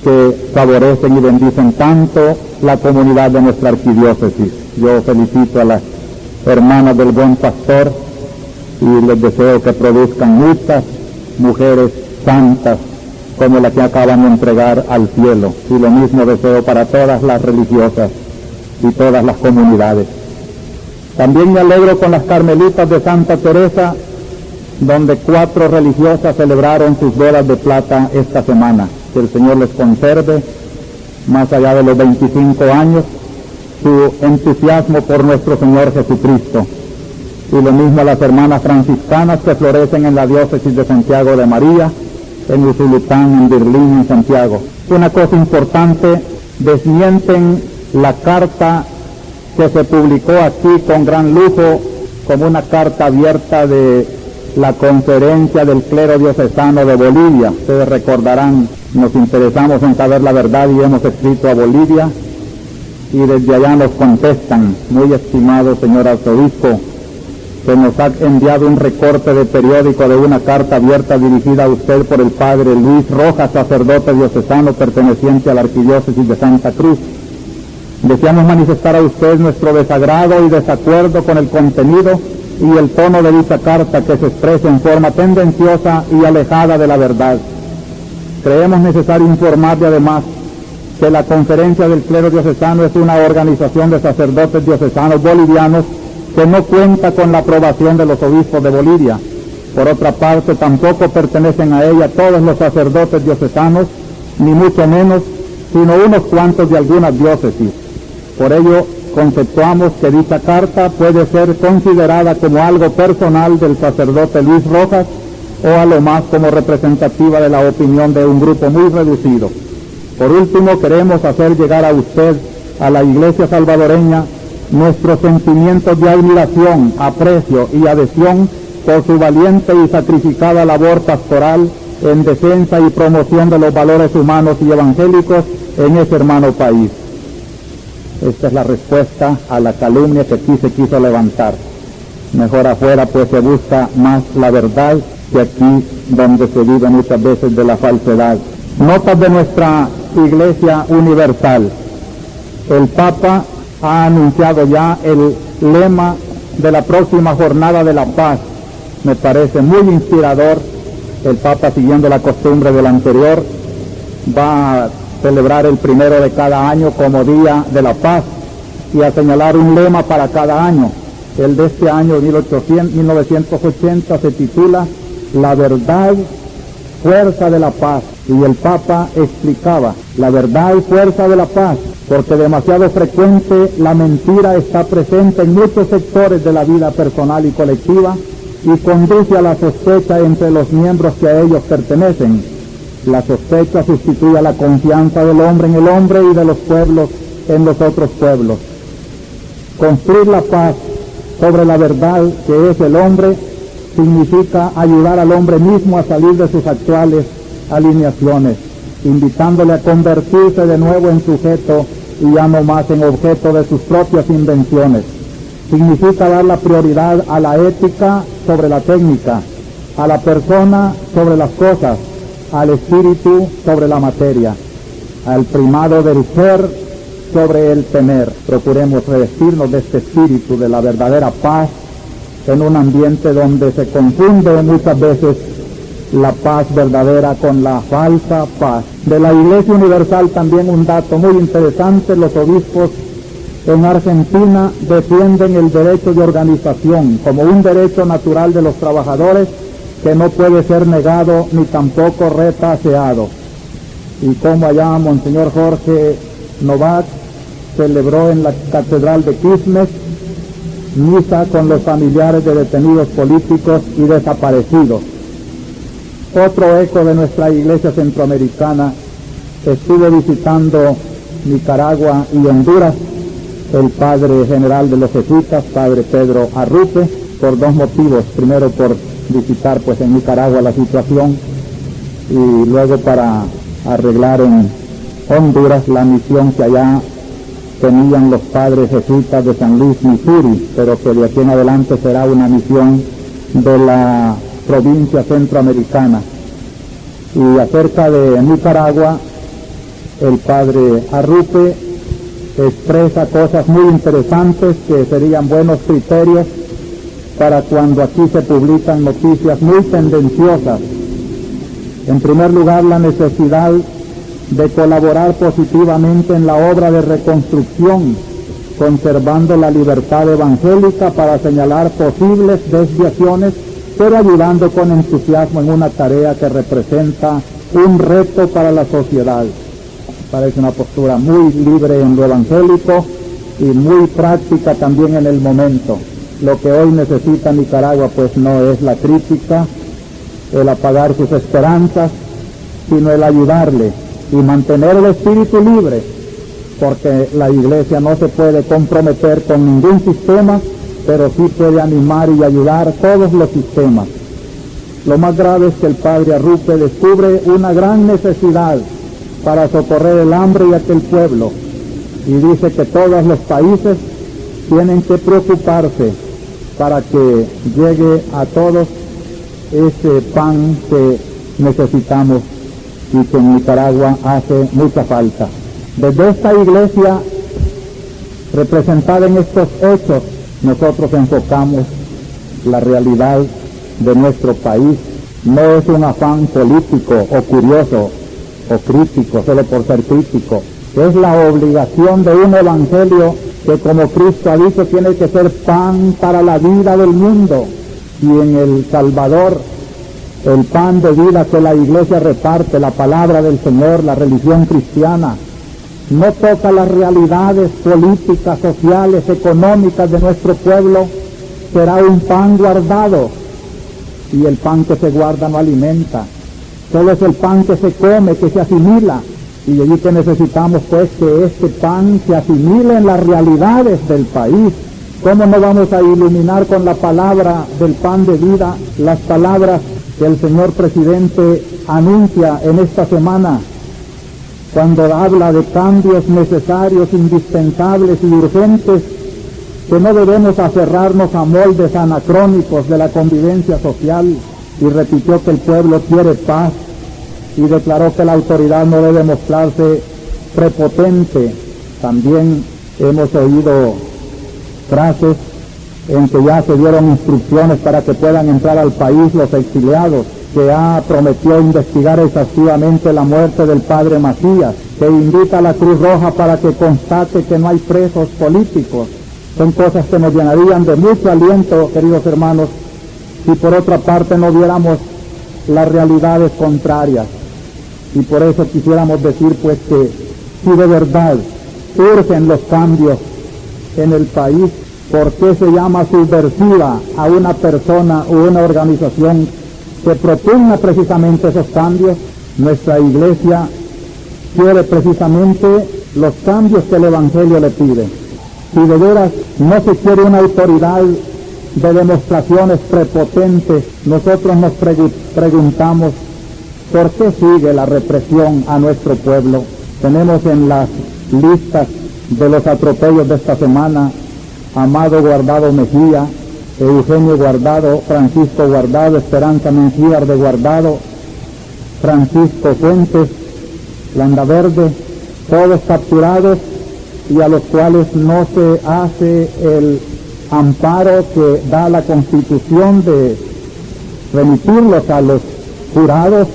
que favorecen y bendicen tanto la comunidad de nuestra arquidiócesis. Yo felicito a las hermanas del Buen Pastor y les deseo que produzcan muchas mujeres santas como la que acaban de entregar al cielo, y lo mismo deseo para todas las religiosas y todas las comunidades. También me alegro con las carmelitas de Santa Teresa, donde 4 religiosas celebraron sus bodas de plata esta semana. Que el Señor les conserve, más allá de los 25 años, su entusiasmo por nuestro Señor Jesucristo. Y lo mismo a las hermanas franciscanas que florecen en la diócesis de Santiago de María, en Usulután, en Berlín, en Santiago. Una cosa importante, desmienten la carta que se publicó aquí con gran lujo como una carta abierta de la Conferencia del Clero Diocesano de Bolivia. Ustedes recordarán, nos interesamos en saber la verdad y hemos escrito a Bolivia, y desde allá nos contestan, muy estimado señor arzobispo, que nos ha enviado un recorte de periódico de una carta abierta dirigida a usted por el padre Luis Rojas, sacerdote diocesano perteneciente a la arquidiócesis de Santa Cruz. Deseamos manifestar a usted nuestro desagrado y desacuerdo con el contenido y el tono de dicha carta, que se expresa en forma tendenciosa y alejada de la verdad. Creemos necesario informarle además que la Conferencia del Clero Diocesano es una organización de sacerdotes diocesanos bolivianos que no cuenta con la aprobación de los obispos de Bolivia. Por otra parte, tampoco pertenecen a ella todos los sacerdotes diocesanos, ni mucho menos, sino unos cuantos de algunas diócesis. Por ello, conceptuamos que dicha carta puede ser considerada como algo personal del sacerdote Luis Rojas, o a lo más como representativa de la opinión de un grupo muy reducido. Por último, queremos hacer llegar a usted, a la Iglesia salvadoreña, nuestros sentimientos de admiración, aprecio y adhesión por su valiente y sacrificada labor pastoral en defensa y promoción de los valores humanos y evangélicos en ese hermano país. Esta es la respuesta a la calumnia que aquí se quiso levantar. Mejor afuera pues se busca más la verdad que aquí, donde se vive muchas veces de la falsedad. Notas de nuestra Iglesia Universal. El Papa ha anunciado ya el lema de la próxima Jornada de la Paz. Me parece muy inspirador. El Papa, siguiendo la costumbre del anterior, va a celebrar el 1 de cada año como Día de la Paz y a señalar un lema para cada año. El de este año, 1980, se titula La verdad, fuerza de la paz. Y el Papa explicaba, la verdad y fuerza de la paz, porque demasiado frecuente la mentira está presente en muchos sectores de la vida personal y colectiva y conduce a la sospecha entre los miembros que a ellos pertenecen. La sospecha sustituye a la confianza del hombre en el hombre y de los pueblos en los otros pueblos. Construir la paz sobre la verdad que es el hombre significa ayudar al hombre mismo a salir de sus actuales alineaciones, invitándole a convertirse de nuevo en sujeto y ya no más en objeto de sus propias invenciones. Significa dar la prioridad a la ética sobre la técnica, a la persona sobre las cosas, al espíritu sobre la materia, al primado del ser sobre el tener. Procuremos revestirnos de este espíritu de la verdadera paz en un ambiente donde se confunde muchas veces la paz verdadera con la falsa paz. De la Iglesia Universal también un dato muy interesante: los obispos en Argentina defienden el derecho de organización como un derecho natural de los trabajadores que no puede ser negado ni tampoco retaseado. Y como allá Monseñor Jorge Novak celebró en la Catedral de Quilmes misa con los familiares de detenidos políticos y desaparecidos. Otro eco de nuestra Iglesia centroamericana: estuve visitando Nicaragua y Honduras el padre general de los jesuitas, padre Pedro Arrupe, por dos motivos. Primero, por visitar pues en Nicaragua la situación, y luego para arreglar en Honduras la misión que allá tenían los padres jesuitas de San Luis, Missouri, pero que de aquí en adelante será una misión de la provincia centroamericana. Y acerca de Nicaragua, el padre Arrupe expresa cosas muy interesantes que serían buenos criterios para cuando aquí se publican noticias muy tendenciosas. En primer lugar, la necesidad de colaborar positivamente en la obra de reconstrucción, conservando la libertad evangélica para señalar posibles desviaciones, pero ayudando con entusiasmo en una tarea que representa un reto para la sociedad. Parece una postura muy libre en lo evangélico y muy práctica también en el momento. Lo que hoy necesita Nicaragua pues no es la crítica, el apagar sus esperanzas, sino el ayudarle y mantener el espíritu libre, porque la Iglesia no se puede comprometer con ningún sistema, pero sí puede animar y ayudar todos los sistemas. Lo más grave es que el padre Arrupe descubre una gran necesidad para socorrer el hambre y aquel pueblo, y dice que todos los países tienen que preocuparse para que llegue a todos ese pan que necesitamos y que en Nicaragua hace mucha falta. Desde esta Iglesia representada en estos hechos, nosotros enfocamos la realidad de nuestro país. No es un afán político o curioso o crítico, solo por ser crítico. Es la obligación de un evangelio que, como Cristo ha dicho, tiene que ser pan para la vida del mundo. Y en El Salvador, el pan de vida que la Iglesia reparte, la palabra del Señor, la religión cristiana, no toca las realidades políticas, sociales, económicas de nuestro pueblo, será un pan guardado, y el pan que se guarda no alimenta. Solo es el pan que se come, que se asimila, y de allí que necesitamos pues que este pan se asimile en las realidades del país. ¿Cómo no vamos a iluminar con la palabra del pan de vida las palabras que el señor presidente anuncia en esta semana, cuando habla de cambios necesarios, indispensables y urgentes, que no debemos aferrarnos a moldes anacrónicos de la convivencia social? Y repitió que el pueblo quiere paz, y declaró que la autoridad no debe mostrarse prepotente. También hemos oído frases en que ya se dieron instrucciones para que puedan entrar al país los exiliados, que prometió investigar exhaustivamente la muerte del padre Macías, que invita a la Cruz Roja para que constate que no hay presos políticos. Son cosas que nos llenarían de mucho aliento, queridos hermanos, si por otra parte no viéramos las realidades contrarias. Y por eso quisiéramos decir pues que si de verdad urgen los cambios en el país, ¿por qué se llama subversiva a una persona o una organización que propugna precisamente esos cambios? Nuestra Iglesia quiere precisamente los cambios que el Evangelio le pide. Si de veras no se quiere una autoridad de demostraciones prepotentes, nosotros nos preguntamos, ¿por qué sigue la represión a nuestro pueblo? Tenemos en las listas de los atropellos de esta semana Amado Guardado Mejía, Eugenio Guardado, Francisco Guardado, Esperanza Mengíbar de Guardado, Francisco Fuentes, Landaverde, todos capturados y a los cuales no se hace el amparo que da la Constitución de remitirlos a los jurados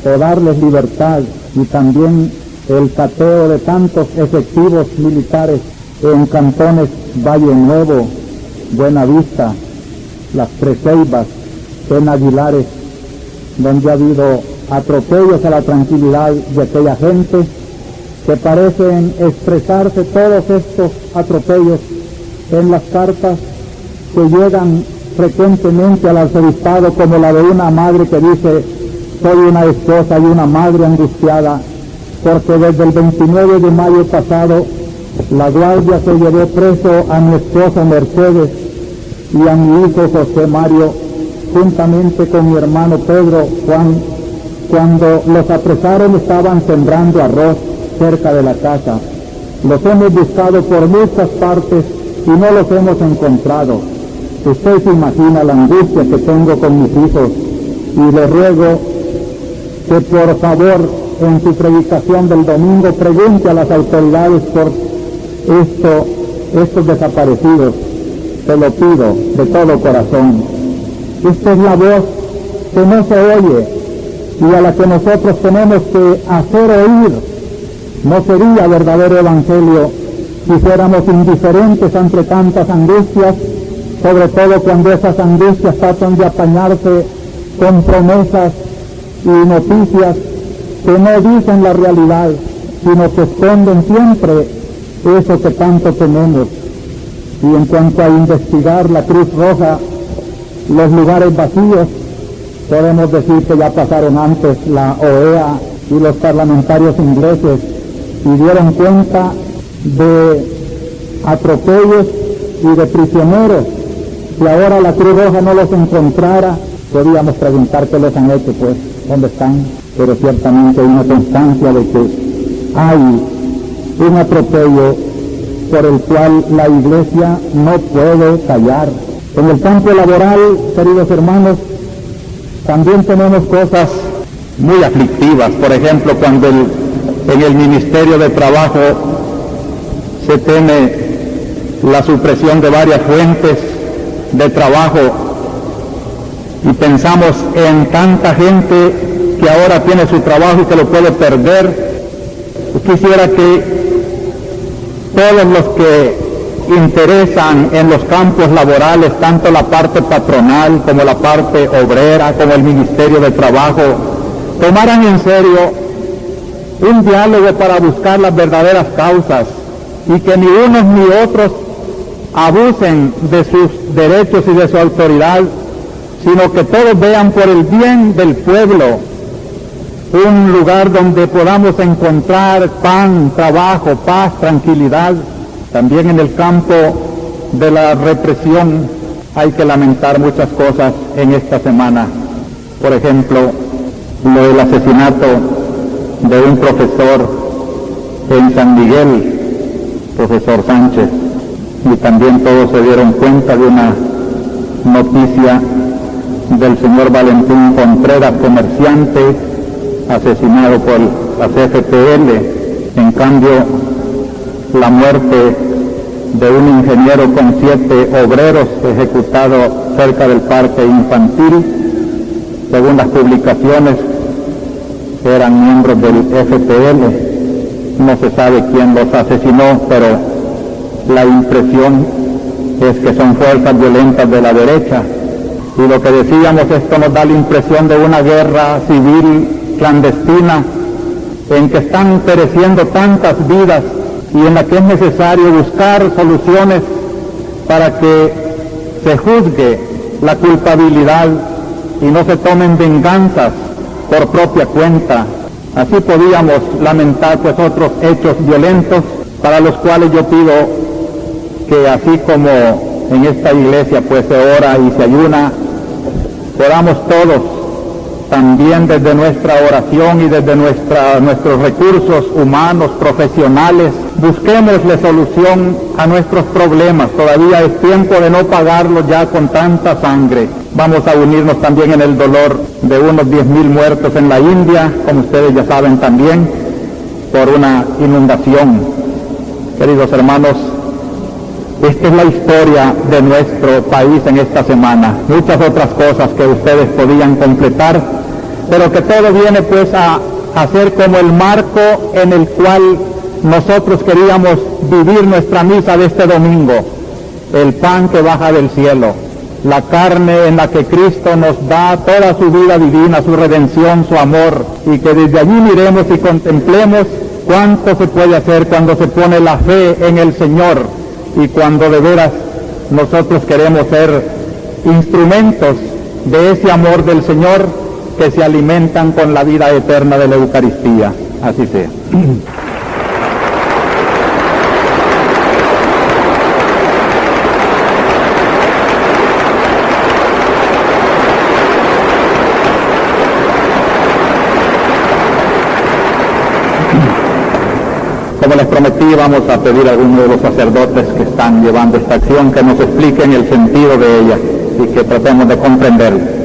o darles libertad, y también el cateo de tantos efectivos militares en cantones Valle Nuevo, Buenavista, Las Tres Ceibas, en Aguilares, donde ha habido atropellos a la tranquilidad de aquella gente, que parecen expresarse todos estos atropellos en las cartas que llegan frecuentemente al arzobispado, como la de una madre que dice: soy una esposa y una madre angustiada, porque desde el 29 de mayo pasado la guardia se llevó preso a mi esposa Mercedes y a mi hijo José Mario, juntamente con mi hermano Pedro Juan. Cuando los apresaron estaban sembrando arroz cerca de la casa. Los hemos buscado por muchas partes y no los hemos encontrado. Usted se imagina la angustia que tengo con mis hijos, y le ruego que por favor en su predicación del domingo pregunte a las autoridades por estos desaparecidos. Se lo pido de todo corazón. Esta es la voz que no se oye y a la que nosotros tenemos que hacer oír. No sería verdadero evangelio si fuéramos indiferentes ante tantas angustias, sobre todo cuando esas angustias tratan de apañarse con promesas y noticias que no dicen la realidad, sino que esconden siempre eso que tanto tememos. Y en cuanto a investigar la Cruz Roja, los lugares vacíos, podemos decir que ya pasaron antes la OEA y los parlamentarios ingleses y dieron cuenta de atropellos y de prisioneros. Si ahora la Cruz Roja no los encontrara, podríamos preguntar qué les han hecho, pues, dónde están. Pero ciertamente hay una constancia de que hay un atropello por el cual la Iglesia no puede callar. En el campo laboral, queridos hermanos, también tenemos cosas muy aflictivas. Por ejemplo, cuando en el Ministerio de Trabajo se teme la supresión de varias fuentes de trabajo y pensamos en tanta gente que ahora tiene su trabajo y que lo puede perder. Quisiera que todos los que interesan en los campos laborales, tanto la parte patronal como la parte obrera, como el Ministerio de Trabajo, tomaran en serio un diálogo para buscar las verdaderas causas y que ni unos ni otros abusen de sus derechos y de su autoridad, sino que todos vean por el bien del pueblo un lugar donde podamos encontrar pan, trabajo, paz, tranquilidad. También en el campo de la represión hay que lamentar muchas cosas en esta semana. Por ejemplo, lo del asesinato de un profesor en San Miguel, profesor Sánchez, y también todos se dieron cuenta de una noticia del señor Valentín Contreras, comerciante, asesinado por la CFPL. En cambio, la muerte de un ingeniero con 7 obreros ejecutado cerca del parque infantil, según las publicaciones, eran miembros del FPL. No se sabe quién los asesinó, pero la impresión es que son fuerzas violentas de la derecha. Y lo que decíamos, esto nos da la impresión de una guerra civil clandestina en que están pereciendo tantas vidas y en la que es necesario buscar soluciones para que se juzgue la culpabilidad y no se tomen venganzas por propia cuenta. Así podíamos lamentar pues otros hechos violentos para los cuales yo pido que, así como en esta iglesia pues se ora y se ayuna, podamos todos, también desde nuestra oración y desde nuestros recursos humanos, profesionales, busquémosle solución a nuestros problemas. Todavía es tiempo de no pagarlos ya con tanta sangre. Vamos a unirnos también en el dolor de unos 10,000 muertos en la India, como ustedes ya saben también, por una inundación. Queridos hermanos, esta es la historia de nuestro país en esta semana. Muchas otras cosas que ustedes podían completar, pero que todo viene pues a ser como el marco en el cual nosotros queríamos vivir nuestra misa de este domingo. El pan que baja del cielo, la carne en la que Cristo nos da toda su vida divina, su redención, su amor, y que desde allí miremos y contemplemos cuánto se puede hacer cuando se pone la fe en el Señor y cuando de veras nosotros queremos ser instrumentos de ese amor del Señor que se alimentan con la vida eterna de la Eucaristía. Así sea. Como les prometí, vamos a pedir a algunos de los sacerdotes que están llevando esta acción que nos expliquen el sentido de ella y que tratemos de comprender.